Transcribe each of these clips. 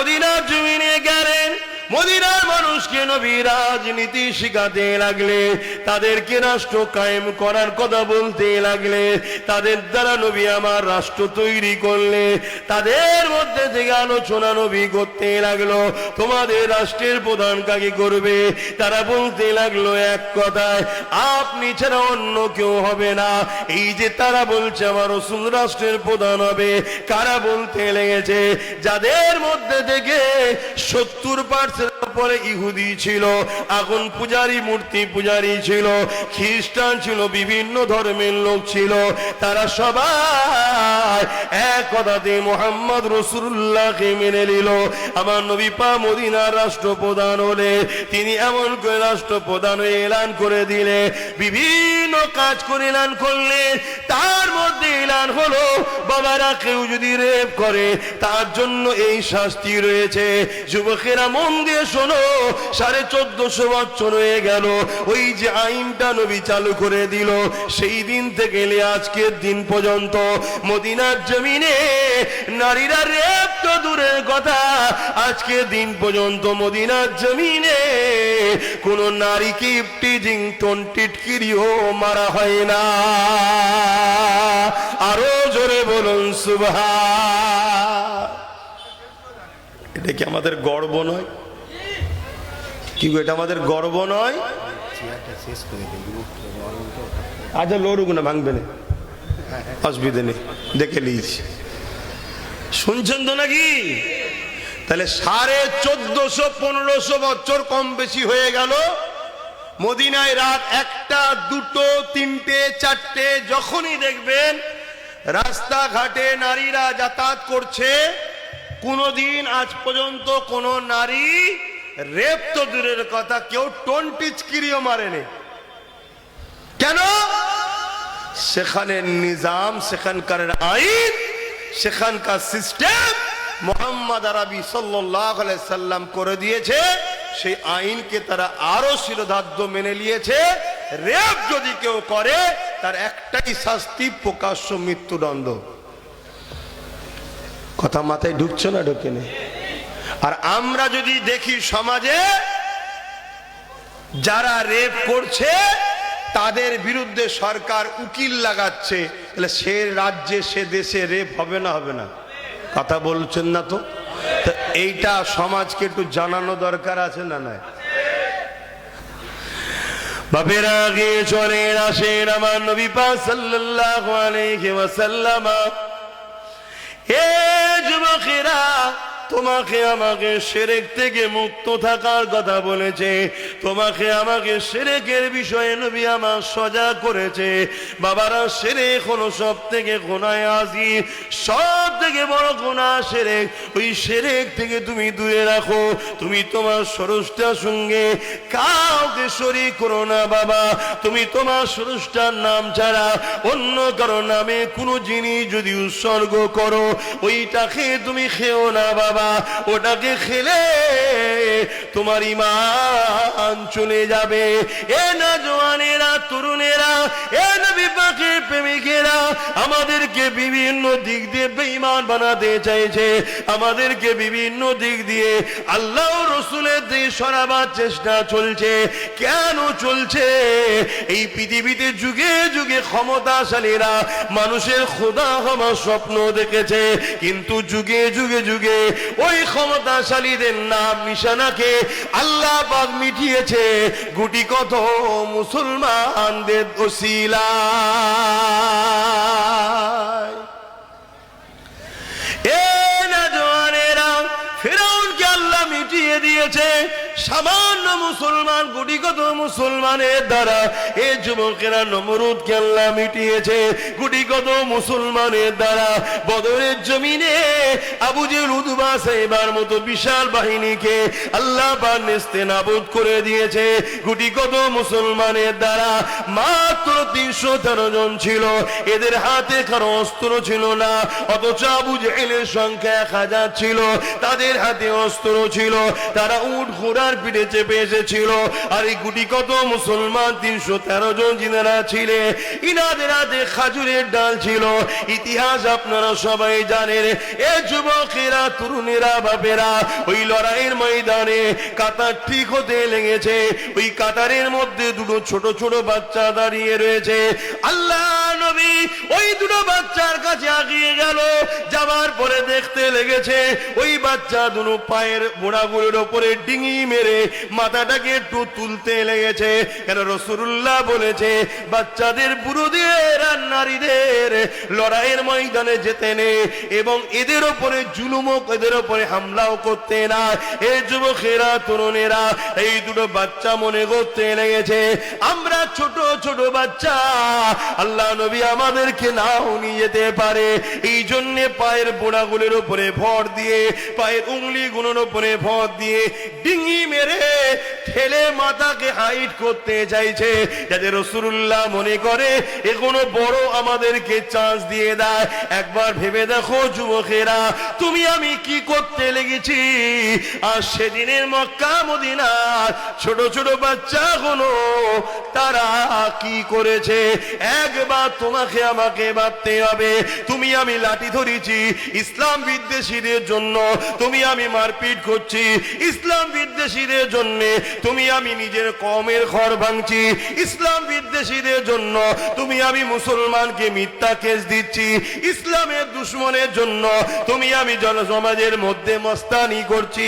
মদিনার জমিনে গেলেন, মদিনার মানুষকে নবী রাজনীতি শিখাতে লাগলে, তাদেরকে রাষ্ট্র কায়েম করার কথা বলতে লাগলে, তাদের দ্বারা নবী আমার রাষ্ট্র তৈরি করলে, তাদের মধ্যে থেকে আলোচনা নবী করতে লাগলো, তোমাদের রাষ্ট্রের প্রধান কাকে করবে? তারা বলতে লাগলো এক কথায়, আপনি ছাড়া অন্য কেউ হবে না। এই যে তারা বলছে আমার রাসূল রাষ্ট্রের প্রধান হবে, কারা বলতে লেগেছে? যাদের মধ্যে থেকে 70% পরে ইহুদি ছিল, আগুন পূজারী, মূর্তি পূজারী ছিল, খ্রিস্টান ছিল, বিভিন্ন ধর্মের লোক ছিল, তারা সবাই এক কথাতে মুহাম্মদ রাসূলুল্লাহকে মেনে নিল। আমার নবী পাক মদিনার রাষ্ট্রপ্রধান হলে তিনি এমন করে রাষ্ট্রপ্রধান হয়ে এলান করে দিলে, বিভিন্ন কাজ করে এলান করলে, তার মধ্যে এলান হলো বাবারা কেউ যদি রেপ করে তার জন্য এই শাস্তি রয়েছে। যুবকেরা মন দিয়ে শোনো, 1450 বছর হয়ে গেল ওই যে আইনটা নবী চালু করে দিল, সেই দিন থেকে আজকের দিন পর্যন্ত মদিনার জমিনে নারীরা রেপ তো দূরের কথা, আজকের দিন পর্যন্ত মদিনার জমিনে কোন নারীকে টিজিং টিটকিরিও মারা হয় না। আরো জোরে বলুন সুবহান। এটা কি আমাদের গর্ব নয়? কি এটা আমাদের গর্ব নয়? আচ্ছা লড়ুক না, ভাঙবে না, অসুবিধে নেই, দেখে নিয়েছি। শুনছেন তো নাকি? তাহলে 1450-1500 বছর কম বেশি হয়ে গেল, মদিনায় রাত 1টা 2টো 3টে 4টে যখনই দেখবেন রাস্তাঘাটে নারীরা যাতায়াত করছে, কোনদিন আজ পর্যন্ত কোন নারী রেপ তো দূরের কথা, কেউ টিচকিরিও মারেনি। কেন? সেখানে নিজাম, সেখানকার আইন, সেখানকার সিস্টেম মুহাম্মদ আরবি সাল্লাল্লাহু আলাইহি সাল্লাম করে দিয়েছে। সেই আইনকে তারা আরো শিরোধার্য মেনে নিয়েছে। রেপ যদি কেউ করে তার একটাই শাস্তি, প্রকাশ্য মৃত্যুদণ্ড। কথা মাথায় ঢুকছে না? ঢোকে না? আর আমরা যদি দেখি সমাজে যারা রেপ করছে তাদের বিরুদ্ধে সরকার উকিল লাগাচ্ছে, তাহলে সে রাজ্যে সে দেশে রেপ হবে না? হবে না? কথা বলছেন না তো? এইটা সমাজকে একটু জানানো দরকার আছে না? নাই? বাপেরা আগে চলে আসেন আমার নবী পাক সাল্লাল্লাহু আলাইহি ওয়াসাল্লাম। হে যুবকেরা, তোমাকে আমাকে শিরক থেকে মুক্ত থাকার কথা বলেছে, তোমাকে আমাকে শিরকের বিষয়ে নবী আমার সজাগ করেছে। বাবারা, শিরক হলো সব থেকে গুনাহ আযীম, সব থেকে বড় গুনাহ শিরক। ওই শিরক থেকে তুমি দূরে রাখো। তুমি তোমার স্রষ্টার সঙ্গে কাউকে শরীক করো না বাবা। তুমি তোমার স্রষ্টার নাম ছাড়া অন্য কারো নামে কোনো জিনিস যদি উৎসর্গ করো, ওইটাকে তুমি খেও না বাবা। ওটাকে খেলে তোমার ঈমান চলে যাবে। এ নওজওয়ানেরা, তরুণেরা, এ নবী পাকের প্রেমিকেরা, আমাদেরকে বিভিন্ন দিক দিয়ে বেঈমান বানাতে চাইছে, আমাদেরকে বিভিন্ন দিক দিয়ে আল্লাহ ও রাসূলের দিয়ে সরাবার চেষ্টা চলছে। কেন চলছে? এই পৃথিবীতে যুগে যুগে ক্ষমতাশালীরা মানুষের খোদা হওয়ার স্বপ্ন দেখেছে, কিন্তু যুগে যুগে যুগে ওই ক্ষমতাশালীদের নাম নিশানাকে আল্লাহ পাক মিটিয়েছে গুটি কত মুসলমানদের ওসিলায়। এ নওজওয়ানেরা, ফিরআউনকে আল্লাহ মিটিয়ে দিয়েছে সামান্য মুসলমান, গুটি কত মুসলমানের দ্বারা। এ যুবকেরা, নমরুদকে আল্লাহ মিটিয়েছে গুটি কত মুসলমানের দ্বারা। বদরের জমিনে আবু জেহেল, উতবা, সাইবার মতো বিশাল বাহিনীকে আল্লাহ পাক নেস্তেনাবুদ করে দিয়েছে গুটি কত মুসলমানের দ্বারা। মাত্র 313 জন ছিল, এদের হাতে কারো অস্ত্র ছিল না, অথচ আবু জেহেলের সংখ্যা 1000 ছিল, তাদের হাতে অস্ত্র ছিল। তারা উট ঘোড়া ঘোড়ার পিঠে চেপে এসেছিল। আর এই গুটি কত মুসলমান 313 জন জিনারা ছিলেন, ইনাদের হাতে খাজুরের ডাল ছিল। ইতিহাস আপনারা সবাই জানেন। এ যুবকেরা, তরুণেরা, বাপেরা, ওই লড়াইয়ের ময়দানে কাতার ঠিক হতে লেগেছে। ওই কাতারের মধ্যে দুটো ছোট ছোট বাচ্চা দাঁড়িয়ে রয়েছে। আল্লাহ নবী ওই দুটো বাচ্চার কাছে আগিয়ে গেল। যাবার পরে দেখতে লেগেছে ওই বাচ্চা দুটো পায়ের মোড়াগুলোর ওপরে ডিঙি মেরে মাথাটাকে একটু তুলতে লেগেছে। কেন রাসূলুল্লাহ বলেছে বাচ্চাদের, বুড়োদের আর নারীদের লড়াইয়ের ময়দানে যেতে নেই এবং এদের ওপরে জুলুম, এদের ওপরে হামলাও করতে না। এই যুবকেরা, তরুণেরা, এই দুটো বাচ্চা মনে করতে লেগেছে আমরা ছোট ছোট বাচ্চা, আল্লাহ নবী আমাদেরকে নাও নিয়ে যেতে পারে। এই জন্য পায়ের বোড়াগুলোর উপরে ভর দিয়ে, পায়ের উংলিগুলোর উপরে ভর দিয়ে ডিঙি মেরে ঠেলে মাথাকে হাইট করতে চাইছে, যাতে রাসূলুল্লাহ মনে করে এগুলো বড় আমাদেরকে চান্স দিয়ে দেয়। একবার ভেবে দেখো যুবকেরা, তুমি আমি কি করতে লেগেছি। আর সেদিনের মক্কা মদিনার ছোট ছোট বাচ্চাগুলো তারা কি করেছে, একবার তোমাকে আমাকে ভাবতে হবে। তুমি আমি লাঠি ধরেছি ইসলাম বিদ্বেষীদের জন্য, তুমি আমি মারপিট করছি ইসলাম বিদ্বেষীদের জন্য, তুমি আমি নিজের কওমের ঘর ভাঙছি ইসলাম বিদ্বেষীদের জন্য, তুমি আমি মুসলমানকে মিথ্যা কেস দিচ্ছি ইসলামের দুশমনের জন্য, তুমি আমি জনসমাজের মধ্যে মস্তানি করছি।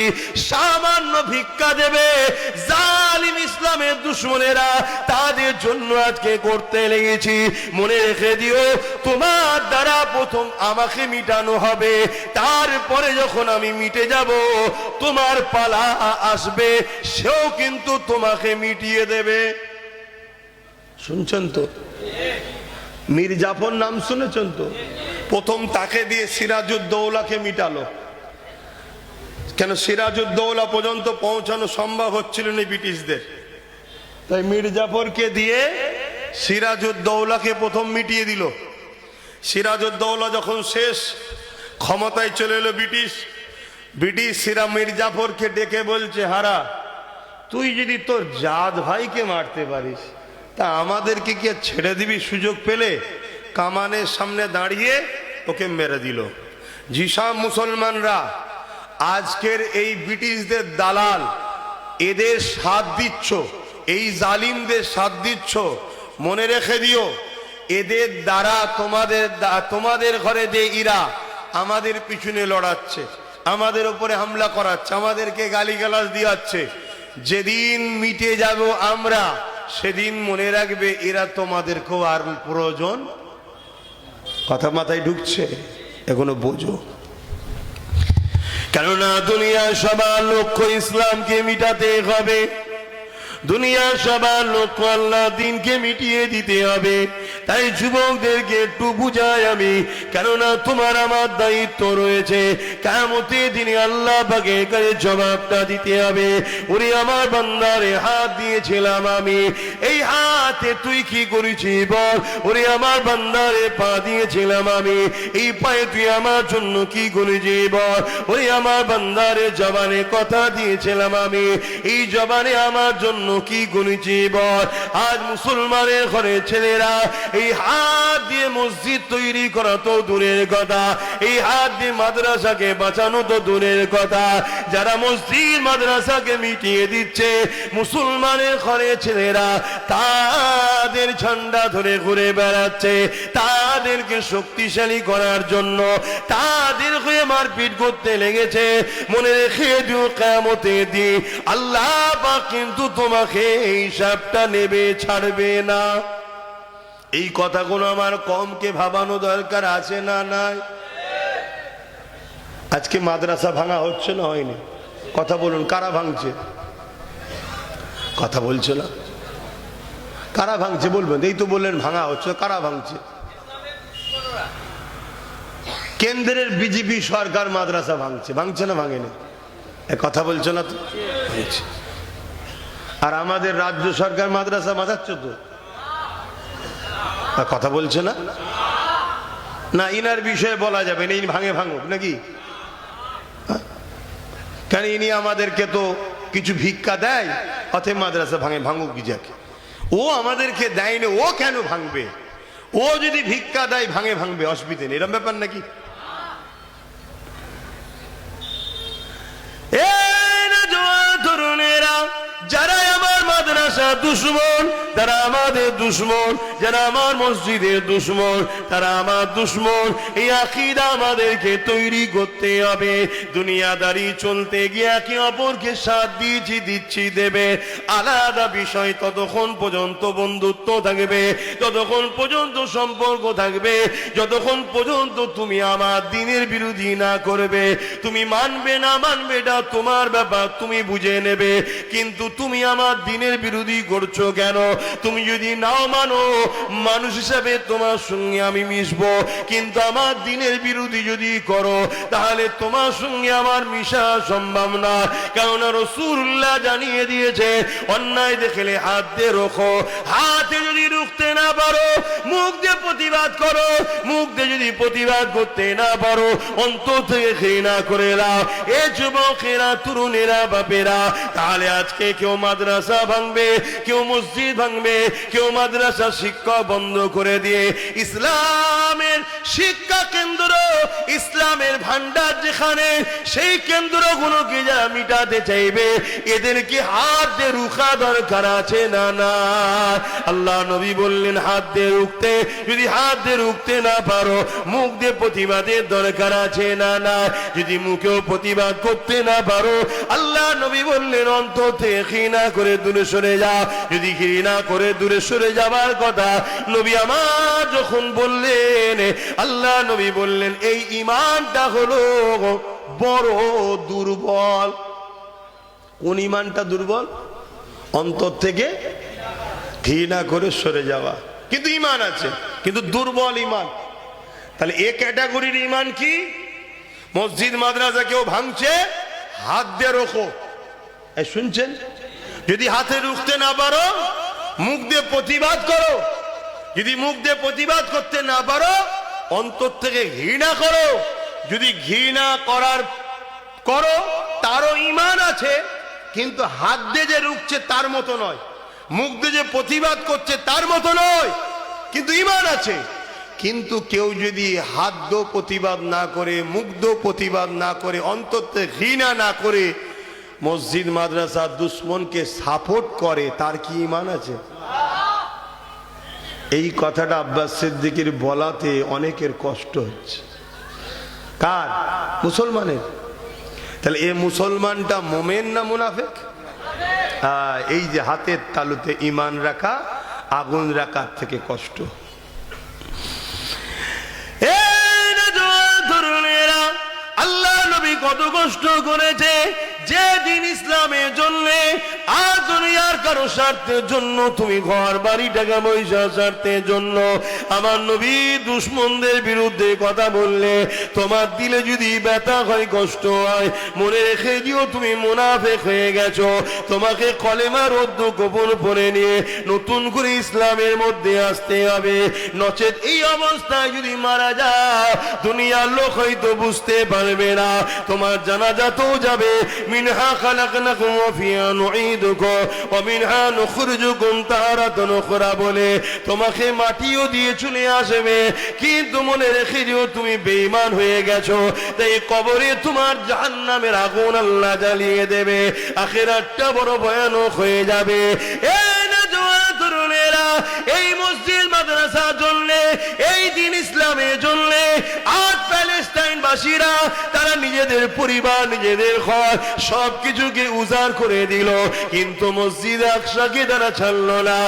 সামান্য ভিক্ষা দেবে জালিম ইসলামের দুশমনেরা, তাদের জন্য আজকে করতে লেগেছি। মনে রেখে দিও, তোমার দ্বারা প্রথম আমাকে মিটানো হবে, তারপরে যখন আমি মিটে যাব তোমার পালা আসবে, সেও কিন্তু তোমাকে মিটিয়ে দেবে। শুনছেন তো? মীর জাফর নাম শুনেছেন তো? প্রথম তাকে দিয়ে সিরাজউদ্দৌলাকে মিটালো। কেন সিরাজউদ্দৌলা পর্যন্ত পৌঁছানো সম্ভব হচ্ছিল না ব্রিটিশদের, তাই মীর জাফরকে দিয়ে সিরাজউদ্দৌলাকে প্রথম মিটিয়ে দিল। সিরাজউদ্দৌলা যখন শেষ, ক্ষমতায় চলে এলো ব্রিটিশ। মীর জাফরকে ডেকে বলছে, হারা, তুই যদি তোর জাত ভাইকে মারতে পারিস তা আমাদেরকে কি ছেড়ে দিবি সুযোগ পেলে? কামানের সামনে দাঁড়িয়ে ওকে মেরে দিল। জিসা মুসলমানরা, আজকের এই ব্রিটিশদের দালাল, এদের সাথ দিচ্ছ, এই জালিমদের সাথ দিচ্ছ, মনে রেখে দিও এদের দ্বারা তোমাদের ঘরে যে ইরা আমাদের পিছনে লড়াচ্ছে, আমাদের উপরে হামলা করাচ্ছে, আমাদেরকে গালিগালাজ দিয়াচ্ছে, যেদিন মিটে যাব আমরা সেদিন মনে রাখবে এরা তোমাদেরকেও আর প্রয়োজন। কথা মাথায় ঢুকছে? এখনো বোঝো। কেননা দুনিয়ার সবার লক্ষ্য ইসলামকে মিটাতে হবে, দুনিয়ার সবার লক্ষ্য আল্লাহ দিনকে মিটিয়ে দিতে হবে। তাই যুবকদেরকে একটু বুঝাই আমি, কেননা তোমার আমার দায়িত্ব রয়েছে, কিয়ামতের দিনে আল্লাহ পাকের কাছে জবাবটা দিতে হবে। ওরে আমার বান্দারে, হাত দিয়েছিলাম আমি, এই হাতে তুই কি করেছিস বল। ওরে আমার বান্দারে, পা দিয়েছিলাম আমি, এই পায়ে তুই আমার জন্য কি করেছিস বল। ওরে আমার বান্দারে, জবানে কথা দিয়েছিলাম আমি, এই জবানে আমার জন্য কি করেছিস বল। আজ মুসলমানের ঘরে ছেলেরা এই হাত দিয়ে মসজিদ তৈরি করা তো দূরের কথা, এই হাত দিয়ে মাদ্রাসাকে বাঁচানো তো দূরের কথা, যারা মসজিদ মাদ্রাসাকে মিটিয়ে দিচ্ছে মুসলমানের ঘরে ছেলেরা তাদের ঝান্ডা ধরে ঘুরে বেড়াচ্ছে, তাদেরকে শক্তিশালী করার জন্য তাদের হয়ে মারপিট করতে লেগেছে। মনে রেখে দিও, কিয়ামতের দিন আল্লাহ পাক কিন্তু তোমাকে এই হিসাবটা নেবে, ছাড়বে না। এই কথাগুলো আমার কমকে ভাবানো দরকার আছে না নাই? আজকে মাদ্রাসা ভাঙা হচ্ছে না হয়নি? কথা বলুন, কারা ভাঙছে? কথা বলছে না, কারা ভাঙছে বলবেন? এই তো বললেন ভাঙা হচ্ছে, কারা ভাঙছে? কেন্দ্রের বিজেপি সরকার মাদ্রাসা ভাঙছে, ভাঙছে না ভাঙেনি? কথা বলছে না তো? আর আমাদের রাজ্য সরকার মাদ্রাসা বাঁচাচ্ছে তো, কথা বলছে না? না ইনার বিষয়ে বলা যাবে না, ইনি ভাঙে ভাঙুক নাকি? কেন ইনি আমাদেরকে তো কিছু ভিক্ষা দেয়, অতএব মাদ্রাসা ভাঙে, ভাঙুক যাকে। ও আমাদেরকে দেয়নি, ও কেন ভাঙবে? ও যদি ভিক্ষা দেয় ভাঙে, ভাঙবে, অসুবিধে নেই, এরকম ব্যাপার নাকি? তরুণেরা, যারা আমার মাদ্রাসা দুশ্মন তারা আমাদের দুশ্মন, যারা আমার মসজিদের দুশ্মন তারা আমার দুশ্মন। এই আকীদা আমাদেরকে তৈরি করতে হবে। দুনিয়াদারি চলতে গিয়ে একে অপরকে সাথ দিচ্ছি দেবে, আলাদা বিষয়। ততক্ষণ পর্যন্ত বন্ধুত্ব থাকবে, ততক্ষণ পর্যন্ত সম্পর্ক থাকবে, যতক্ষণ পর্যন্ত তুমি আমার দ্বীনের বিরোধী না করবে। তুমি মানবে না মানবে এটা তোমার ব্যাপার, তুমি বুঝে নেবে। কিন্তু তুমি আমার দ্বীনের বিরোধী করছো কেন? তুমি যদি নাও মানো, মানুষ হিসাবে তোমার সঙ্গে আমি মিশবো, কিন্তু আমার দ্বীনের বিরোধী যদি করো তাহলে তোমার সঙ্গে আমার মিশা সম্ভব না। কেননা রাসূলুল্লাহ জানিয়ে দিয়েছে, অন্যায় দেখলে হাত দিয়ে রোখো, হাতে যদি রুখতে না পারো মুখ দিয়ে প্রতিবাদ করো, মুখ দিয়ে যদি প্রতিবাদ করতে না পারো অন্তর থেকে ঘৃণা করে দাও। এ যুবকেরা, তরুণেরা, বাপেরা, তাহলে আজকে কেউ মাদ্রাসা ভাঙবে, কেউ মসজিদ ভাঙবে, কেউ মাদ্রাসা শিক্ষা বন্ধ করে দিয়ে ইসলামের শিক্ষা কেন্দ্র, ইসলামের ভান্ডার যেখানে, সেই কেন্দ্রগুলোকে যারা মিটাতে চাইবে এদেরকে হাত দিয়ে রুখা দরকার আছে না? না। আল্লাহ নবী বললেন হাত দিয়ে রুখতে, যদি হাত দিয়ে রুখতে না পারো মুখ দিয়ে প্রতিবাদের দরকার আছে না? না। যদি মুখেও প্রতিবাদ করতে না পারো আল্লাহ নবী বললেন অন্তর থেকে ঘৃণা করে দূরে সরে যাও। যদি ঘৃণা করে দূরে সরে যাবার কথা নবী আমার যখন বললেন, আল্লাহ নবী বললেন এই ঈমানটা হলো বড় দুর্বল। কোন ঈমানটা দুর্বল? অন্তর থেকে ঘৃণা করে সরে যাওয়া। কিন্তু ঈমান আছে, কিন্তু দুর্বল ঈমান। তাহলে এ ক্যাটাগরির ঈমান কি? মসজিদ মাদ্রাসা কেউ ভাঙছে, হাত দিয়ে রোখো। এই শুনছেন? যদি হাতে রুখতে না পারো মুখ দিয়ে প্রতিবাদ করো, যদি মুখ দিয়ে প্রতিবাদ করতে না পারো অন্তর থেকে ঘৃণা করো। যদি ঘৃণা করো তারও ঈমান আছে, কিন্তু হাত দিয়ে যে রুখছে তার মতো নয়, মুখ দিয়ে যে প্রতিবাদ করছে তার মতো নয়, কিন্তু ঈমান আছে। কিন্তু কেউ যদি হাত দিয়ে প্রতিবাদ না করে, মুখ দিয়ে প্রতিবাদ না করে, অন্তর থেকে ঘৃণা না করে মসজিদ মাদ্রাসা দুশ্মনকে সাপোর্ট করে, তার কি ঈমান আছে? এই কথাটা আব্বাস সিদ্দিকীর বলাতে অনেকের কষ্ট হচ্ছে। কার? মুসলমানের। তাহলে এ মুসলমানটা মোমেন না মুনাফিক? এই যে হাতের তালুতে ঈমান রাখা, আগুন রাখার থেকে কষ্ট। আল্লাহ নবী কত কষ্ট করেছে যে দিন ইসলামের জন্য, আর দুনিয়ার কারো স্বার্থের জন্য, তুমি ঘর বাড়ি টাকা পয়সা স্বার্থের জন্য আমার নবী দুশ্মনদের বিরুদ্ধে কথা বললে তোমার দিলে যদি ব্যথা হয়, কষ্ট হয়, মনে রেখে দিও তুমি মুনাফিক হয়ে গেছো। তোমাকে কলেমার রদ্দ গোপন পড়ে নিয়ে নতুন করে ইসলামের মধ্যে আসতে হবে। নচেত এই অবস্থায় যদি মারা যাও দুনিয়ার লোক হয়তো বুঝতে পারবে না, তোমার জানাজাতেও যাবে মিনহা খালাকনাকুম ওয়া ফিহা নুঈদুকুম ওয়া মিনহা নুখরিজুকুম তারাতান উখরা বলে তোমাকে মাটিও দিয়ে চলে আসবে। কিন্তু মনে রেখে দিও তুমি বেঈমান হয়ে গেছো, তাই কবরে তোমার জাহান্নামের আগুন আল্লাহ জ্বালিয়ে দেবে। আখিরাতটা বড় ভয়ানক হয়ে যাবে। এই না তরুণেরা, এই মসজিদ মাদ্রাসার জন্য, এই দিন ইসলামের জন্য আজ প্যালেস্টাইন বাসীরা তারা নিজেদের পরিবার, নিজেদের ঘর সবকিছুকে উজাড় করে দিল, কিন্তু মসজিদ আকসাকে তারা ছাড়লো না।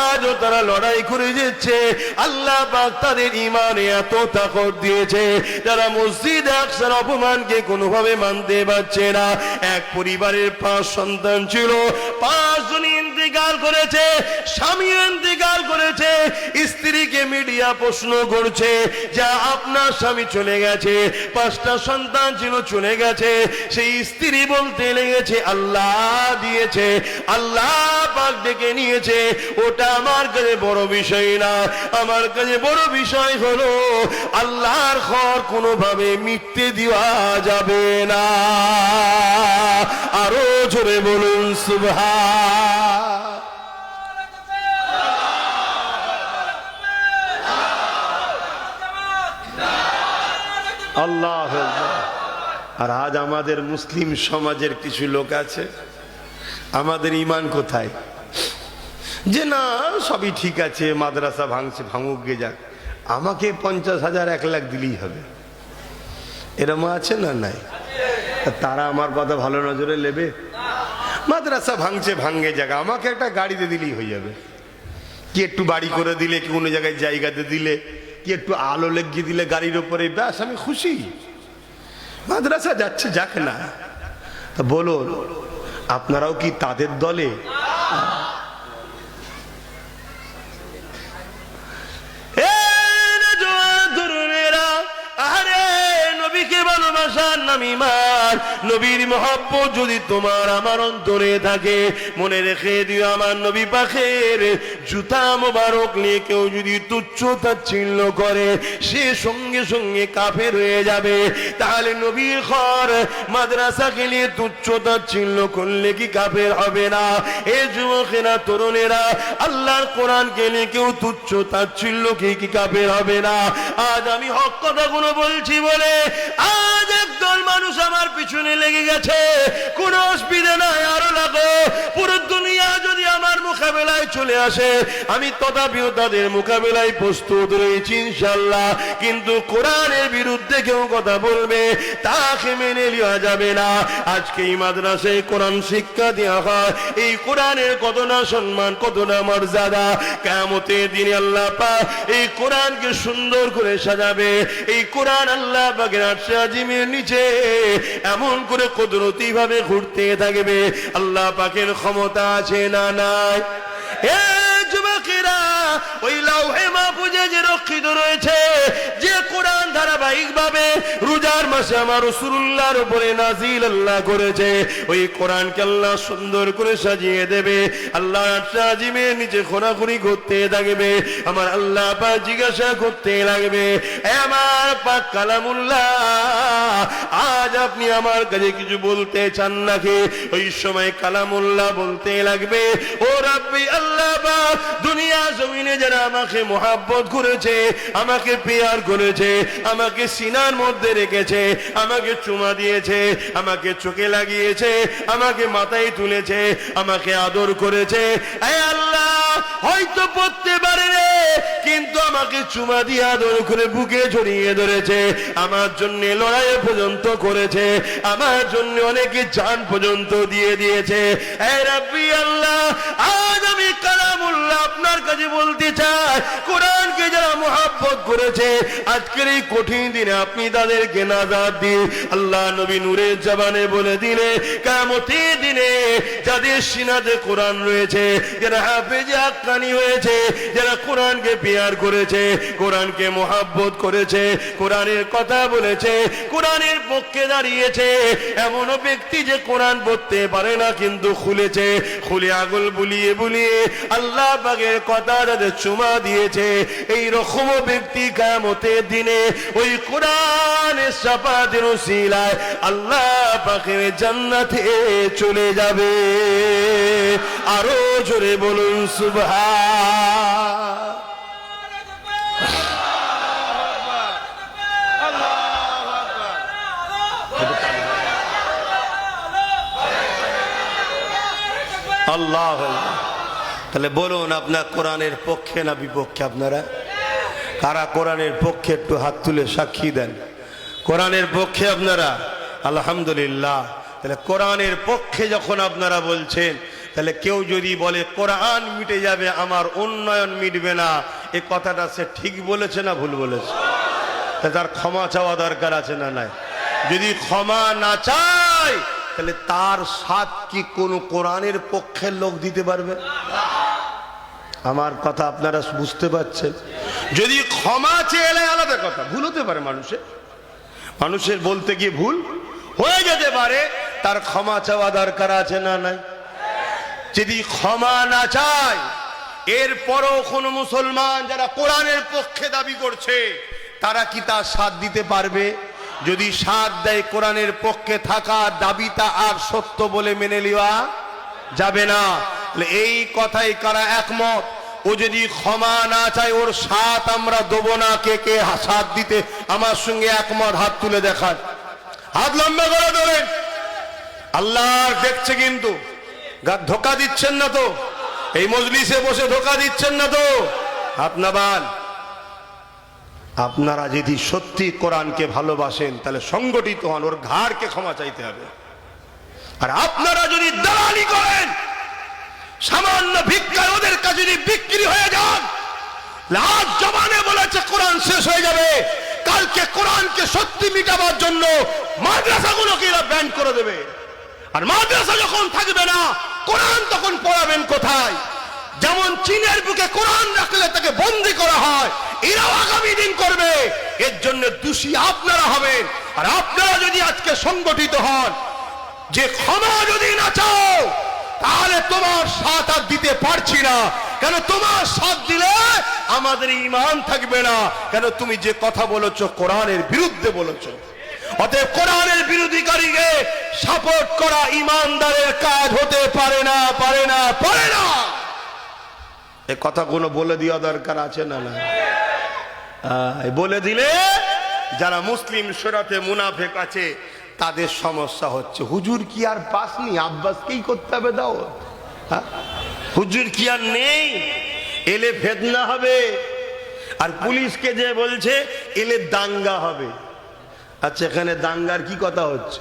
আজও তারা লড়াই করে যাচ্ছে। আল্লাহ পাক তাদের ঈমানে এত তাকত দিয়েছে, তারা মসজিদ আকসার অপমানকে কোনোভাবে মানতে পারছে না। এক পরিবারের 5 সন্তান ছিল, 5 জন ইন্তেকাল করেছে, স্বামী ইন্তেকাল করেছে। স্ত্রীকে মিডিয়া প্রশ্ন করছে, যা আপনার স্বামী চলে গেছে, 5টা সন্তান ছিল, চলে গেছে। সেই স্ত্রী বলতে লেগেছে আল্লাহ দিয়েছে, আল্লাহ পাক ডেকে নিয়েছে, ওটা আমার কাছে বড় বিষয় না। আমার কাছে বড় বিষয় হলো আল্লাহর ঘর কোনোভাবে মিটতে দেওয়া যাবে না। আরো জোরে বলুন সুবহান। আল্লাহ। আর আজ আমাদের মুসলিম সমাজের কিছু লোক আছে, আমাদের ঈমান কোথায়, যে না সবই ঠিক আছে, মাদ্রাসা ভাঙছে ভাঙুক গে যাক, আমাকে 50,000 1 লাখ দিলেই হবে, এরকম আছে না নাই? তারা আমার কথা ভালো নজরে নেবে? মাদ্রাসা ভাঙছে ভাঙে যাক, আমাকে একটা গাড়িতে দিলেই হয়ে যাবে, কি একটু বাড়ি করে দিলে, কি কোনো জায়গায় জায়গাতে দিলে, কি একটু আলো লেগে দিলে গাড়ির উপরে, ব্যাস আমি খুশি। মাদ্রাসা যাচ্ছে যাক না। তা বলুন আপনারাও কি তাদের দলে? ভালোবাসার নাম ঈমান। নবীর মহব্বত যদি তোমার আমার অন্তরে থাকে, মনে রেখে দিও আমার নবী পাকের জুতা মোবারক নিয়ে কেউ যদি তুচ্ছ তাচ্ছিল্য করে, সে সঙ্গে সঙ্গে কাফের হয়ে যাবে। তাহলে নবীর ঘর মাদ্রাসাকে নিয়ে তুচ্ছ তাচ্ছিল্য করলে কি কাফের হবে না? এ যুবকেরা, তরুণেরা, আল্লাহর কোরআনকে নিয়ে কেউ তুচ্ছ তাচ্ছিল্য কি কাফের হবে না? আজ আমি হক কথাগুলো বলছি বলে আজ একদল মানুষ আমার পিছনে লেগে গেছে। কোন অসুবিধা নাই, আরো লাগো। পুরো দুনিয়া যদি আমার মোকাবেলায় চলে আসে, আমি তথাপিও তাদের মোকাবেলায় প্রস্তুত রয়েছি ইনশাআল্লাহ। কিন্তু কোরআনের বিরুদ্ধে কেউ কথা বলবে, তাকে মেনে নেওয়া যাবে না। আজকে এই মাদ্রাসায় কোরআন শিক্ষা দেওয়া হয়, এই কোরআনের কত না সম্মান, কত না মর্যাদা। কিয়ামতের দিনে আল্লাহ পাক এই কোরআনকে সুন্দর করে সাজাবে। এই কোরআন আল্লাহ পাকের আরশে আজিমের নিচে এমন করে কুদরতি ভাবে ঘুরতে থাকবে। আল্লাহ পাকের ক্ষমতা আছে না নাই? এ যুবকেরা, ওই লাউহে মাহফুজে যে রক্ষিত রয়েছে, যে কোরআন ধারাবাহিক ভাবে রোজার মাসে আমার রাসূলুল্লাহর উপরে নাজিল আল্লাহ করেছে, ওই কোরআনকে আল্লাহ সুন্দর করে সাজিয়ে দেবে। আল্লাহ আরশে আজিমের নিচে খোরাখুরি করতে থাকবে। আমার আল্লাহ পাক জিজ্ঞাসা করতে লাগবে, এ আমার পাক কালামুল্লাহ, আজ আপনি আমার কাছে কিছু বলতে চান নাকি? ওই সময় কালামুল্লাহ বলতে লাগবে, ও রাব্বি আল্লাহ পাক, দুনিয়া জমিনে যারা আমাকে মোহাব্বত করেছে, আমাকে পেয়ার করেছে, আমাকে সিনার মধ্যে রেখেছে, আমাকে চুমা দিয়েছে, আমাকে চোখে লাগিয়েছে, আমাকে মাথায় তুলেছে, আমাকে আদর করেছে, এ আল্লাহ হয়তো পড়তে পারে রে, কিন্তু আমাকে চুমা দিয়ে আদর করে বুকে জড়িয়ে ধরেছে, আমার জন্য লড়াই পর্যন্ত করেছে, আমার জন্য অনেকে জান পর্যন্ত দিয়ে দিয়েছে। এ রাব্বি আল্লাহ, আজ আমি কালামুল্লাহ আপনার কাছে বলতে চাই, কোরআনকে যারা মুহাব্বত করেছে, আজকের এই কঠিন দিনে আপনি তাদেরকে নাজাত দিন। আল্লাহ নবী নূরের জবানে বলে দিলে, কিয়ামতের দিনে যাদের সিনাতে কোরআন রয়েছে, যারা হাফেজে হাক্কানি হয়েছে, যারা কোরআনকে পেয়ার করেছে, কোরআনকে মুহাব্বত করেছে, কোরআনের কথা বলেছে, কোরআনের পক্ষে দাঁড়িয়েছে, এমন ব্যক্তি যে কোরআন পড়তে পারে না কিন্তু খুলেছে, খুলে আগুল বুলিয়ে বুলিয়ে আল্লাহ পাকের কথা যাদের চুমা দিয়েছে, এই রকম ব্যক্তি কিয়ামতের দিনে ওই কোরআনের শাফাতের ওসিলায় আল্লাহ পাকের জান্নাতে চলে যাবে। আরো জোরে বলুন সুবহান। আল্লাহ। তাহলে বলুন, আপনার কোরআনের পক্ষে না বিপক্ষে? আপনারা কারা কোরআনের পক্ষে একটু হাত তুলে সাক্ষী দেন। কোরআনের পক্ষে আপনারা? আলহামদুলিল্লাহ। তাহলে কোরআনের পক্ষে যখন আপনারা বলছেন, তাহলে কেউ যদি বলে কোরআন মিটে যাবে, আমার উন্নয়ন মিটবে না, এই কথাটা সে ঠিক বলেছে না ভুল বলেছে? তার ক্ষমা চাওয়া দরকার আছে না নাই? যদি ক্ষমা না চায়, তাহলে তার সাথ কি কোন কোরআনের পক্ষের লোক দিতে পারবে? আমার কথা আপনারা বুঝতে পারছেন? যদি ক্ষমা চেয়ে আলাদা কথা, ভুল হতে পারে মানুষের, মানুষের বলতে গিয়ে ভুল হয়ে যেতে পারে, তার ক্ষমা চাওয়া দরকার আছে না নাই? যদি ক্ষমা না চায়, এরপরও কোন মুসলমান যারা কোরআনের পক্ষে দাবি করছে তারা কি তার সাথ দিতে পারবে? যদি সাথ দেয়, কোরআনের পক্ষে থাকা দাবিটা আর সত্য বলে মেনে নেওয়া যাবে না। এই কথাই কারা একমত? ও যদি ক্ষমা না চায়, ওর সাথ আমরা দেবো না। কে কে সাথ দিতে আমার সঙ্গে একমত? হাত তুলে দেখান, হাত লম্বা করে ধরেন। আল্লাহ দেখছে কিন্তু, ধোকা দিচ্ছেন না তো? এই মজলিসে বসে ধোকা দিচ্ছেন না তো? হাত নামান। আপনারা যদি সত্যি কোরআনকে ভালোবাসেন তাহলে সংগঠিত হন, ওর ঘাড়কে ক্ষমা চাইতে হবে। আর আপনারা যদি দালালি করেন, সামান্য ভিক্ষায় ওদের কাছে যদি বিক্রি হয়ে যান, আজ জমানে বলেছে কোরআন শেষ হয়ে যাবে, কালকে কোরআনকে সত্যি মিটাবার জন্য মাদ্রাসাগুলোকে এরা ব্যান করে দেবে। আর মাদ্রাসা যখন থাকবে না, কোরআন তখন পড়াবেন কোথায়? যেমন চীনের বুকে কোরআন রাখলে তাকে বন্দী করা হয়, এরাও আগামী দিন করবে। এর জন্য দোষী আপনারা হবেন। আর আপনারা যদি আজকে সংগঠিত হন, যে ক্ষমা যদি না চাও, তাহলে তোমার সাথ আর দিতে পারছি না। কেন? তোমার সাথ দিলে আমাদের ঈমান থাকবে না। কেন? তুমি যে কথা বলেছো কোরআনের বিরুদ্ধে বলেছো। অতএব কোরআনের বিরোধীকারীকে সাপোর্ট করা ঈমানদারের কাজ হতে পারে না, পারে না, পারে না। এই কথাগুলো বলে দেওয়া দরকার আছে না? না, বলে দিলে যারা মুসলিম শরীয়তে মুনাফিক আছে তাদের সমস্যা হচ্ছে। হুজুর কি আর পাসনি? আব্বাসকেই করতে হবে দাও। হুজুর কি আর নেই? এলে ফেতনা হবে। আর পুলিশকে যে বলছে এলে দাঙ্গা হবে। আচ্ছা, এখানে দাঙ্গার কি কথা হচ্ছে?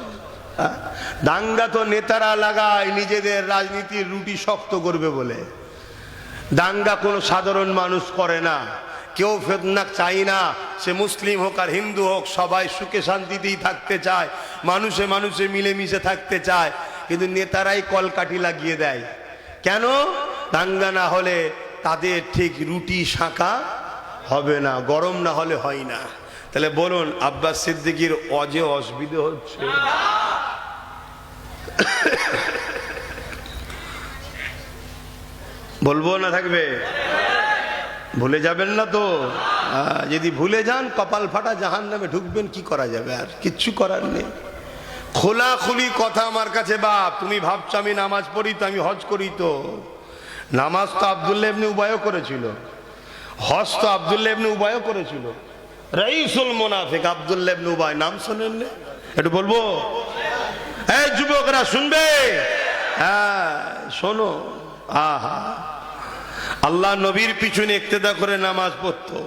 দাঙ্গা তো নেতারা লাগায় নিজেদের রাজনীতির রুটি শক্ত করবে বলে। দাঙ্গা কোনো সাধারণ মানুষ করে না। কেউ ফেতনা চাই না, সে মুসলিম হোক আর হিন্দু হোক, সবাই সুখে শান্তিতেই থাকতে চায়, মানুষে মানুষে মিলেমিশে থাকতে চায়। কিন্তু নেতারাই কলকাঠি লাগিয়ে দেয়। কেন? দাঙ্গা না হলে তাদের ঠিক রুটি শাঁকা হবে না, গরম না হলে হয় না। তাহলে বলুন, আব্বাস সিদ্দিকীর অজে অসুবিধে হচ্ছে? বলবো না থাকবে? ভুলে যাবেন না তো? যদি ভুলে যান, কপাল ফাটা জাহান্নামে ঢুকবেন। কি করা যাবে? আর কিচ্ছু করার নেই। খোলাখুলি কথা আমার কাছে। বাপ, তুমি ভাবছো আমি নামাজ পড়ি তো, আমি হজ করি তো? নামাজ তো আব্দুল্লাহ ইবনে উবাইও করেছিল, হজ তো আব্দুল্লাহ ইবনে উবাইও করেছিল। রাইসুল মুনাফিক আব্দুল্লাহ ইবনে উবাই, নাম শোনেন না? একটু বলবো? এই যুবকরা শুনবে? হ্যাঁ শোনো। আহা, আল্লাহ নবীর পিছনে ইক্তেদা করে নামাজ পড়তো।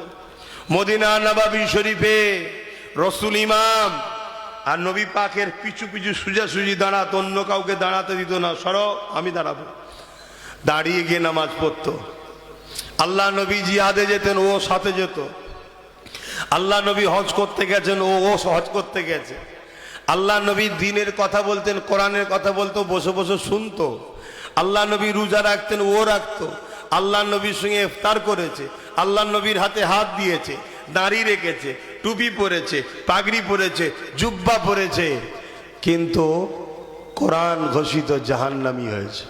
মদিনা নববী শরীফে রসুল ইমাম, আর নবী পাকের পিছু পিছু সোজাসুজি দাঁড়াতো, অন্য কাউকে দাঁড়াতে দিত না। সরো, আমি দাঁড়াবো। দাঁড়িয়ে গিয়ে নামাজ পড়তো। আল্লাহ নবী জিহাদে যেতেন, ও সাথে যেত। আল্লাহ নবী হজ করতে গেছেন, ও হজ করতে গেছে। আল্লাহ নবী দ্বীনের কথা বলতেন, কোরআনের কথা বলতো, বসে বসে শুনতো। আল্লাহ নবী রোজা রাখতেন, ও রাখতো। আল্লাহ নবীর সঙ্গে ইফতার করেছে, আল্লাহ নবীর হাতে হাত দিয়েছে, দাড়ি রেখেছে, টুপি পরেছে, পাগড়ি পরেছে, জুব্বা পরেছে। কিন্তু কোরআন ঘোষিত জাহান্নামী হয়েছে।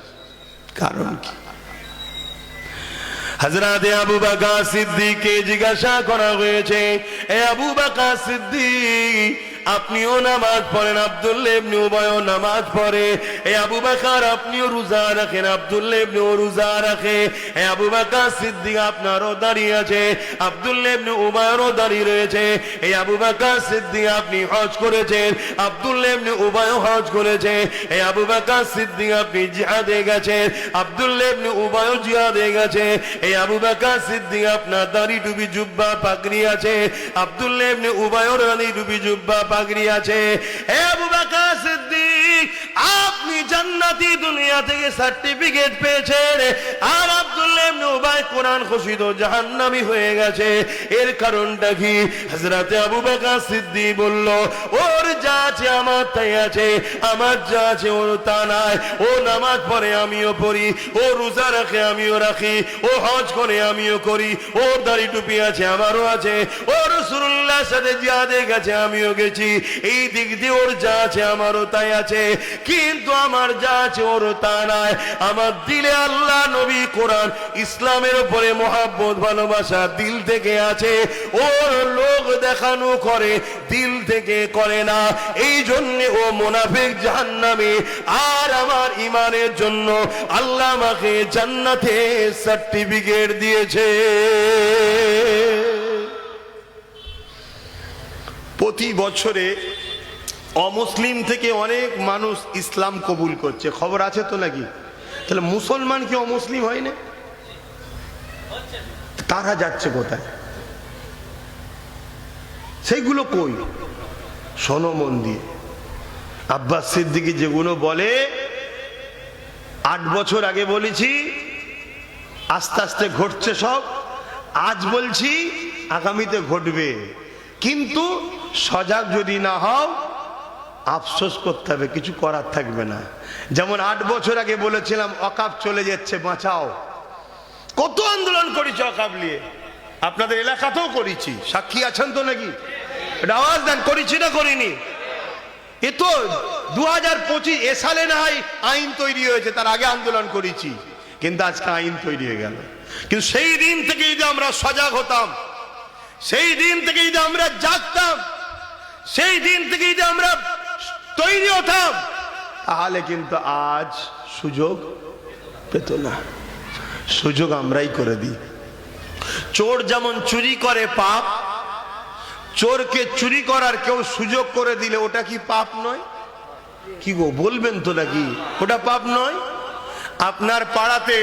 কারণ কি? হযরত আবু বকর সিদ্দিককে জিজ্ঞাসা করা হয়েছে, এ আবু বকর সিদ্দিক, আপনিও নামাজ পড়েন, আব্দুল্লাহ ইবনে উবাইও নামাজ পড়ে। এ আবু বকর, আপনিও রোজা রাখেন, আব্দুল্লাহ ইবনে রোজা রাখে। এ আবু বকর সিদ্দিক, আপনারও দাঁড়িয়ে আছে, আব্দুল্লাহ ইবনে উবাইরও দাঁড়িয়ে রয়েছে। এই আবু বকর সিদ্দিক, আপনি হজ করেছেন, আব্দুল্লাহ ইবনে উবাইও হজ করেছে। এই আবু বকর সিদ্দিক, আপনি জিহাদে গেছেন, আব্দুল্লাহ ইবনে উবাইও জিহাদে গেছে। এই আবু বকর সিদ্দিক, আপনার দাড়ি টুপি জুব্বা পাগড়ি আছে, আব্দুল্লাহ ইবনে উবাইর দাড়ি টুপি জুব্বা পাগড়ি আছে। হে আবু বকর সিদ্দিক, আপনি জান্নাতি দুনিয়া থেকে সার্টিফিকেট পেয়েছেন, আর আব্দুল্লাহ ইবনে উবাই কোরআন ঘোষিত জাহান্নামী হয়ে গেছে। এর কারণটা কি? হযরতে আবু বকর সিদ্দিক বলল, ওর যা আছে আমার তাই আছে, আমার যা আছে ওর তা নাই। ও নামাজ পড়ে আমিও পড়ি, ও রোজা রাখে আমিও রাখি, ও হজ করে আমিও করি, ওর দাড়ি টুপি আছে আমারও আছে, ও রাসূলুল্লাহর সাথে জিহাদে গেছে আমিও গেছি। এই দিক দিয়ে ওর যা আছে আমারও তাই আছে, কিন্তু আমার যা আছে ওর তা নাই। আমার দিলে আল্লাহ, নবী, কোরআন, ইসলামের উপরে মহব্বত ভালোবাসা দিল থেকে আছে, ওর লোক দেখানো করে দিল থেকে করে না। এই জন্য ও মুনাফিক, জাহান্নামী। আর আমার ইমানের জন্য আল্লাহ আমাকে জান্নাতে সার্টিফিকেট দিয়েছে। প্রতি বছরে অমুসলিম থেকে অনেক মানুষ ইসলাম কবুল করছে, খবর আছে তো নাকি? তাহলে মুসলমান কি অমুসলিম হয় না? তারা যাচ্ছে কোথায়? সেইগুলো কই? শোনো মন দিয়ে। আব্বাস সিদ্দিকী যেগুলো বলে 8 বছর আগে বলেছি, আস্তে আস্তে ঘটছে সব। আজ বলছি আগামীতে ঘটবে, কিন্তু সজাগ যদি না হও আফসোস করতে হবে, কিছু করার থাকবে না। যেমন 8 বছর আগে বলেছিলাম ওয়াকফ চলে যাচ্ছে, বাঁচাও। কত আন্দোলন করেছি ওয়াকফ নিয়ে, আপনাদের এলাকাতেও করেছি, সাক্ষী আছেন তো নাকি? এটা আওয়াজ দেন, করেছি না করিনি? এ তো 2025 এ সালে না হয় আইন তৈরি হয়েছে, তার আগে আন্দোলন করেছি, কিন্তু আজকে আইন তৈরি হয়ে গেল। কিন্তু সেই দিন থেকে যদি আমরা সজাগ হতাম, সেই দিন থেকে যদি আমরা জাগতাম, সেই দিন থেকে যদি আমরা তৈরি হতাম, তাহলে কিন্তু আজ সুযোগ পেত না। সুযোগ আমরাই করে দিই। চোর যেমন চুরি করে পাপ, চোরকে চুরি করার কেউ সুযোগ করে দিলে ওটা কি পাপ নয়? কি গো বলবেন তো নাকি? ওটা পাপ নয়? আপনার পাড়াতে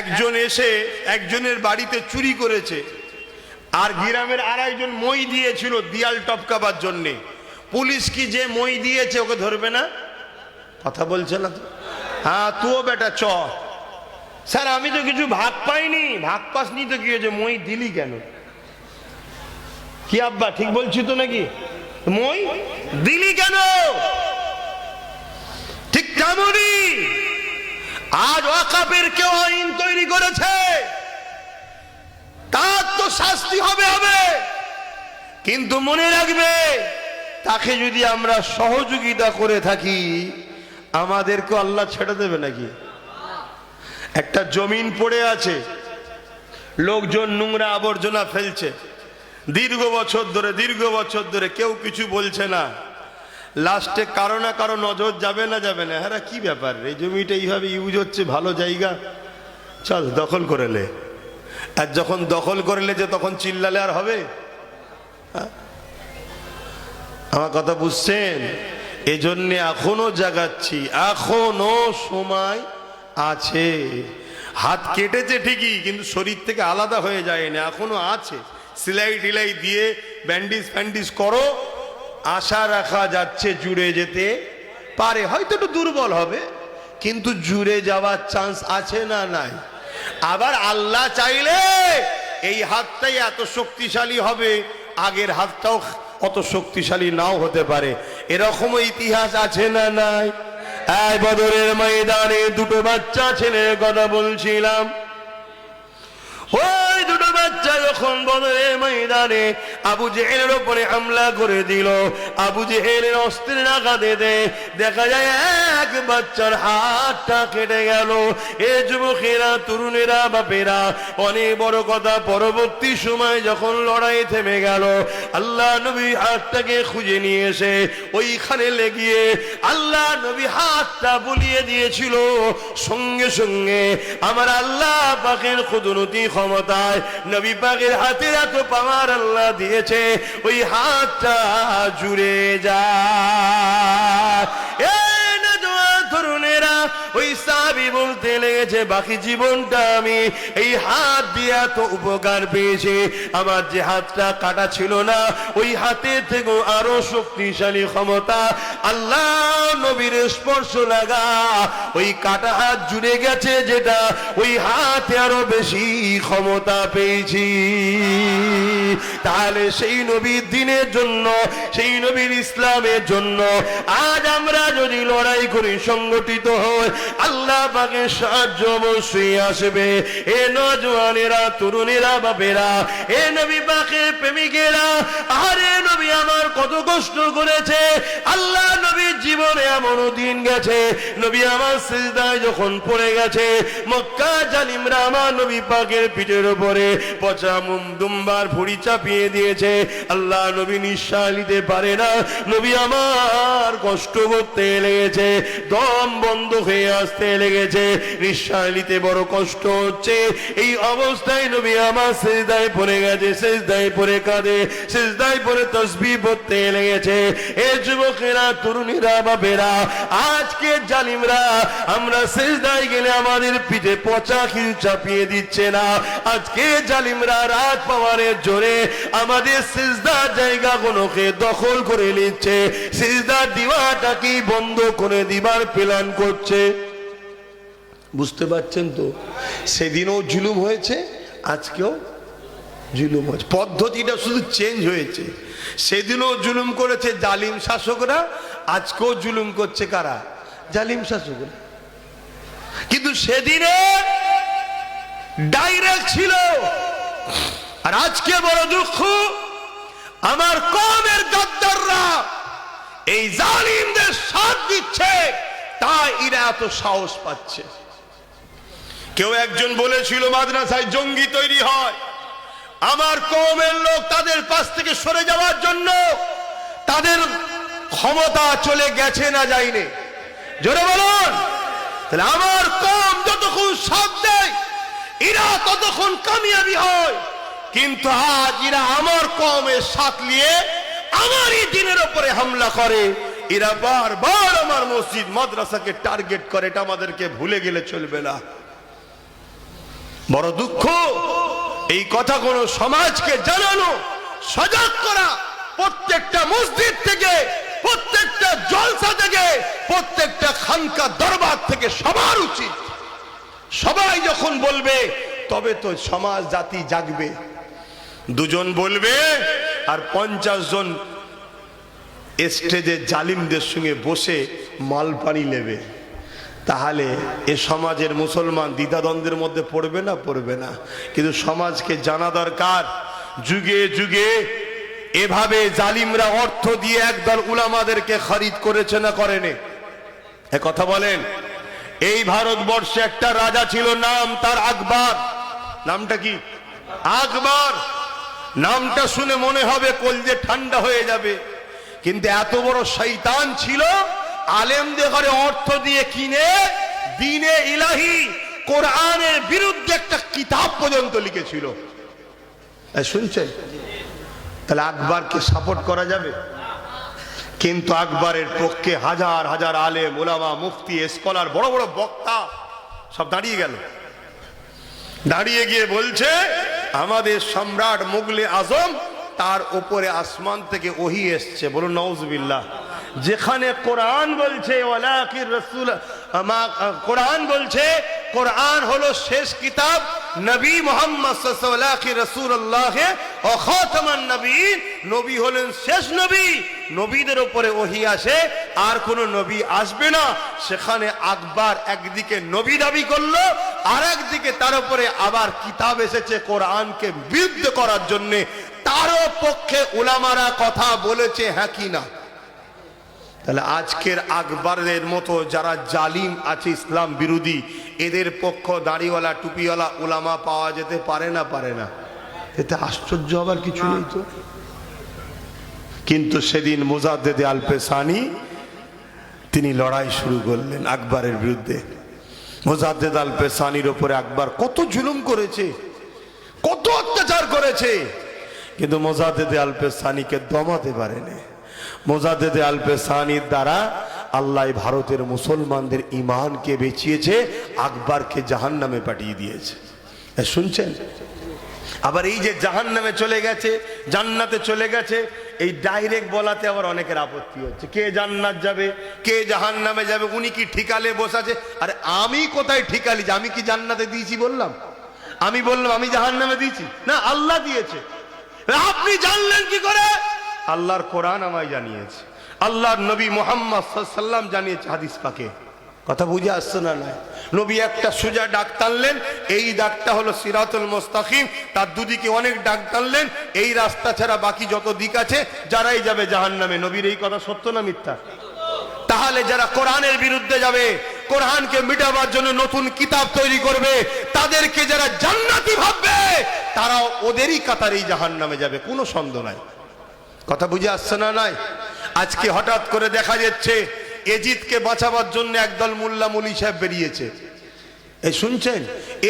একজন এসে একজনের বাড়িতে চুরি করেছে, আর গ্রামের আরেকজন মই দিয়েছিল দিয়াল টপকাবার জন্যে। পুলিশ কি যে মই দিয়েছে ওকে ধরবে না? কথা বলছে না তো? হ্যাঁ, তুও বেটা চ। স্যার আমি তো কিছু ভাগ পাইনি। ভাগ পাসনি তো কি হয়েছে, মই দিলি কেন? কি আব্বা ঠিক বলছি তো নাকি? মই দিলি কেন? ঠিক তেমনই আজ ওয়াকফের কেউ আইন তৈরি করেছে, তার তো শাস্তি হবে হবে, কিন্তু মনে রাখবে তাকে যদি আমরা সহযোগিতা করে থাকি আমাদেরকে আল্লাহ ছেড়ে দেবে নাকি? একটা জমিন পড়ে আছে, লোকজন নোংরা আবর্জনা ফেলছে দীর্ঘ বছর ধরে কেউ কিছু বলছে না। লাস্টে কারো না কারো নজর যাবে না, যাবে না, হ্যাঁ কি ব্যাপার, এই জমিটা এইভাবে ইউজ হচ্ছে, ভালো জায়গা, চল দখল করে লে। আর যখন দখল করে লেছে তখন চিল্লালে আর হবে? আমার কথা বুঝছেন? এজন্য এখনো জাগাচ্ছি, এখনো সময় আছে। হাত কেটেছে ঠিকই, কিন্তু শরীর থেকে আলাদা হয়ে যায় না, এখনো আছে। সেলাই টিলাই দিয়ে ব্যান্ডিজ ফ্যান্ডিজ করো, আশা রাখা যাচ্ছে জুড়ে যেতে পারে। হয়তো একটু দুর্বল হবে, কিন্তু জুড়ে যাওয়ার চান্স আছে না নাই? আবার আল্লাহ চাইলে এই হাতটাই এত শক্তিশালী হবে, আগের হাতটাও অত শক্তিশালী নাও হতে পারে। এরকমও ইতিহাস আছে না নাই? এই বদরের ময়দানে দুটো বাচ্চা ছেলের কথা বলছিলাম। ওই দুটো বাচ্চা যখন বদরের ময়দানে আবু জেহেলের উপরে হামলা করে দিল, আবু জেহেলের অস্ত্রের আঘাতে দেখা যায় এক বাচ্চার হাতটা কেটে গেল। এ যুবকেরা, তরুণেরা, বাপেরা, অনেক বড় কথা, পরবর্তী সময় যখন লড়াই থেমে গেল, আল্লাহ নবী হাতটাকে খুঁজে নিয়ে এসে ওইখানে লেগিয়ে আল্লাহ নবী হাতটা বুলিয়ে দিয়েছিল। সঙ্গে সঙ্গে আমার আল্লাহ পাকের কুদরতি ক্ষমতায় নবী পাকের হাতের এত পাওয়ার আল্লাহ দিয়েছে, ওই হাতটা জুড়ে যায়। তরুণেরা, ওই সাহাবী বলতে লেগেছে বাকি জীবনটা আমি এই হাত দিয়ে এত উপকার পেয়েছি, আমার যে হাতটা কাটা ছিল না ওই হাতে থেকে আরো শক্তিশালী ক্ষমতা আল্লাহ নবীর স্পর্শ লাগা ওই কাটা হাত জুড়ে গেছে, যেটা ওই হাতে আরো বেশি ক্ষমতা পেয়েছি। তাহলে সেই নবীর দিনের জন্য, সেই নবীর ইসলামের জন্য আজ আমরা যদি লড়াই করি, সংগঠিত হই, আল্লাহ পাকের সাহায্য অবশ্যই আসবে। এ নওজওয়ানেরা, তরুণেরা, বাপেরা, এ নবী পাকের প্রেমিকেরা, আরে নবী আমার কত কষ্ট করেছে। আল্লাহ নবীর জীবনে এমনও দিন গেছে, নবী আমার সিজদায় যখন পড়ে গেছে, মক্কা জালিমরা আমার নবী পাকের পিঠের উপরে পচা দুম্বার ভুঁড়ি চাপিয়ে দিয়েছে। আল্লাহ নবী নিঃশ্বাস নিতে পারে না, নবী আমার কষ্ট করতে লেগেছে, দম বন্ধ হয়ে আসতে লেগেছে, নিঃশ্বাস নিতে বড় কষ্ট হচ্ছে। এই অবস্থায় নবী আমার সিজদায় পড়ে গেছে, সিজদায় পড়ে কাঁদে, সিজদায় পড়ে তাসবিহ পড়তে লেগেছে। এ যুবকেরা, তরুণীরা, বাপেরা, আজকে জালিমরা আমরা সিজদায় গেলে আমাদের পিঠে পচা খিল চাপিয়ে দিচ্ছে না। আজকে জালিমরা রাত পাওয়ারের জোরে আমাদের সিজদার জায়গাগুলোকে দখল করে নিচ্ছে, সিজদার দিওয়াটাকে বন্ধ করে দিবার প্ল্যান করছে। বুঝতে পারছেন তো? সেদিনও জুলুম হয়েছে, আজকেও জুলুম হচ্ছে, পদ্ধতিটা শুধু চেঞ্জ হয়েছে। সেদিনও জুলুম করেছে জালিম শাসকরা, আজকেও জুলুম করছে কারা? জালিম শাসকরা। কিন্তু সেদিনে ডাইরেক্ট ছিল, আর আজকে বড় দুঃখ, আমার কওমের গাদ্দাররা এই জালিমদের সাথ দিচ্ছে, তাই এরা এত সাহস পাচ্ছে। কেউ একজন বলেছিল মাদ্রাসায় জঙ্গি তৈরি হয়, আমার কওমের লোক তাদের পাশ থেকে সরে যাওয়ার জন্য তাদের ক্ষমতা চলে গেছে না যায়নি? জোরে বলুন। তাহলে আমার কওম যতক্ষণ সাথ দেয় এরা ততক্ষণ কামিয়াবি হয়, কিন্তু আজ এরা আমার কওমের সাথ নিয়ে আমারই দিনের উপরে হামলা করে, এরা বারবার আমার মসজিদ মাদ্রাসাকে টার্গেট করে। এটা আমাদেরকে ভুলে গেলে চলবে না। বড় দুঃখ, এই কথা কোন সমাজকে জানানো, সজাগ করা, প্রত্যেকটা মসজিদ থেকে, প্রত্যেকটা জলসা থেকে, প্রত্যেকটা খানকা দরবার থেকে সবার উচিত। সবাই যখন বলবে তবে তো সমাজ জাতি জাগবে। দুজন বলবে আর 50 জন স্টেজে জালিমদের সঙ্গে বসে মাল পানি নেবে, তাহলে এ সমাজের মুসলমান দ্বিধাদ্বন্দ্বের মধ্যে পড়বে না? পড়বে না। কিন্তু সমাজকে জানা দরকার, যুগে যুগে এভাবে জালিমরা অর্থ দিয়ে একদল উলামাদেরকে খরিদ করেছে না করেনি? এ কথা বলেন। এই ভারতবর্ষে একটা রাজা ছিল, নাম তার আকবর। নামটা কি? আকবর। নামটা শুনে মনে হবে কলজে ঠান্ডা হয়ে যাবে, কিন্তু এত বড় শয়তান ছিল, আলেমদের ঘরে অর্থ দিয়ে কিনে দ্বীনে ইলাহি কোরআনের বিরুদ্ধে একটা কিতাব পর্যন্ত লিখেছিল। শুনছেন? তাহলে আকবরকে সাপোর্ট করা যাবে? কিন্তু আকবরের পক্ষে হাজার হাজার আলেম, ওলামা, মুফতি, স্কলার, বড় বড় বক্তা সব দাঁড়িয়ে গেল। দাঁড়িয়ে গিয়ে বলছে আমাদের সম্রাট মুগলে আজম, তার উপরে আসমান থেকে ওহী এসছে। বলুন নাউজুবিল্লাহ। যেখানে কোরআন বলছে ওয়ালাকির রাসূল, কোরআন বলছে কোরআন হলো শেষ কিতাব, নবী মুহাম্মদ সাল্লাল্লাহু আলাইহি রাসূলুল্লাহ ও খাতামান নবীন, নবী হলেন শেষ নবী, নবীদের উপরে ওহী আসে, আর কোন নবী আসবে না। সেখানে আকবর একদিকে নবী দাবি করলো, আর একদিকে তার উপরে আবার কিতাব এসেছে কোরআনকে বিরুদ্ধ করার জন্য। তারও পক্ষে উলামারা কথা বলেছে, হ্যাঁ কি না? তাহলে আজকের আকবরের মতো যারা জালিম আছে, ইসলাম বিরোধী, এদের পক্ষ দাড়িওয়ালা, টুপিওয়ালা উলামা পাওয়া যেতে পারে না? পারে না। এতে আশ্চর্য হবার কিছু নেই তো। কিন্তু সেদিন মুজাদ্দেদে আল পেসানি তিনি লড়াই শুরু করলেন আকবরের বিরুদ্ধে। মুজাদ্দেদ আল পেসানির উপরে আকবর কত জুলুম করেছে, কত অত্যাচার করেছে, কিন্তু মুজাদ্দেদে আল পেসানিকে দমাতে পারেনি। মুজাদ্দেদে আল পেসানির দ্বারা আল্লাহ ভারতের মুসলমানদের ঈমানকে বেচিয়েছে, আকবরকে জাহান্নামে পাঠিয়ে দিয়েছে। শুনছেন? আবার এই যে জাহান্নামে চলে গেছে, জান্নাতে চলে গেছে, এই ডাইরেক্ট বলাতে আবার অনেকের আপত্তি হচ্ছে। কে জান্নাত যাবে, কে জাহান্নামে যাবে, উনি কি ঠিকালে বসাছে? আরে আমি কোথায় ঠিকালি? আমি কি জান্নাতে দিয়েছি বললাম? আমি বললাম আমি জাহান্নামে দিয়েছি? না, আল্লাহ দিয়েছে। আপনি জানলেন কি করে? আল্লাহর কোরআন আমায় জানিয়েছে, আল্লাহর নবী মুহাম্মদ সাল্লাল্লাহু আলাইহি ওয়াসাল্লাম জানিয়েছে হাদিস পাকে। কথা বুঝে আসছে না? নয়, নবী একটা সোজা ডাক টানলেন, এই ডাকটা হলো সিরাতুল মুস্তাকিম। তার দুদিকে অনেক ডাক টানলেন, এই রাস্তা ছাড়া বাকি যত দিক আছে যারাই যাবে জাহান্নামে। নবীর এই কথা সত্য না মিথ্যা? তাহলে যারা কোরআনের বিরুদ্ধে যাবে, কোরআনকে মিটাবার জন্য নতুন কিতাব তৈরি করবে, তাদেরকে যারা জান্নাতি ভাববে, তারাও ওদেরই কাতারেই জাহান্নামে যাবে, কোনো সন্দেহ নাই। কথা বুঝে আসছে না? নাই। আজকে হঠাৎ করে দেখা যাচ্ছে এজিদকে বাঁচাবার জন্য একদল মোল্লা মুলি সাহেব বেরিয়েছে। এই শুনছেন?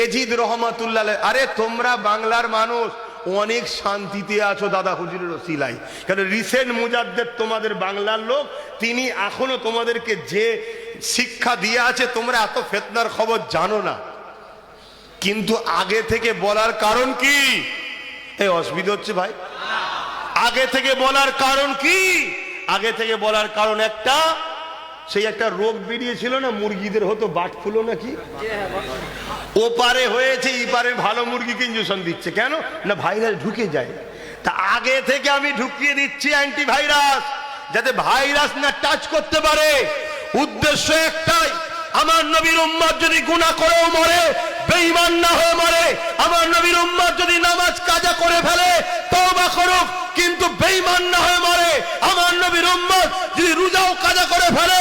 এজিদ রহমাতুল্লাহ। আরে তোমরা বাংলার মানুষ অনেক শান্তিতে আছো দাদা হুজুরের ওসিলায়। কারণ রিসেন্ট মুজাদ্দেদ তোমাদের বাংলার লোক, তিনি এখনো তোমাদেরকে যে শিক্ষা দিয়ে আছে, তোমরা এত ফিতনার খবর জানো না। কিন্তু আগে থেকে বলার কারণ কি? এই অসুবিধা হচ্ছে ভাই। আগে থেকে বলার কারণ কি? আগে থেকে বলার কারণ একটা, সেই একটা রোগ বেরিয়েছিল না, মুরগিদের হতো বাট ফুলো নাকি, ও পারে হয়েছে, এই পারে ভালো মুরগিকে ইঞ্জেকশন দিচ্ছে। কেন না? ভাইরাস ঢুকে যায়। তা আগে থেকে আমি ঢুকিয়ে দিচ্ছি অ্যান্টিভাইরাস, যাতে ভাইরাস না টাচ করতে পারে। উদ্দেশ্য একটাই, আমার নবীর উম্মত যদি গুনাহ করেও মরে, বেঈমান না হয়ে মরে। আমার নবীর উম্মত যদি নামাজ কাজা করে ফেলে, তওবা করুক, কিন্তু বেঈমান না হয়ে মরে। আমার নবীর উম্মত যদি রোজাও কাজা করে ফেলে,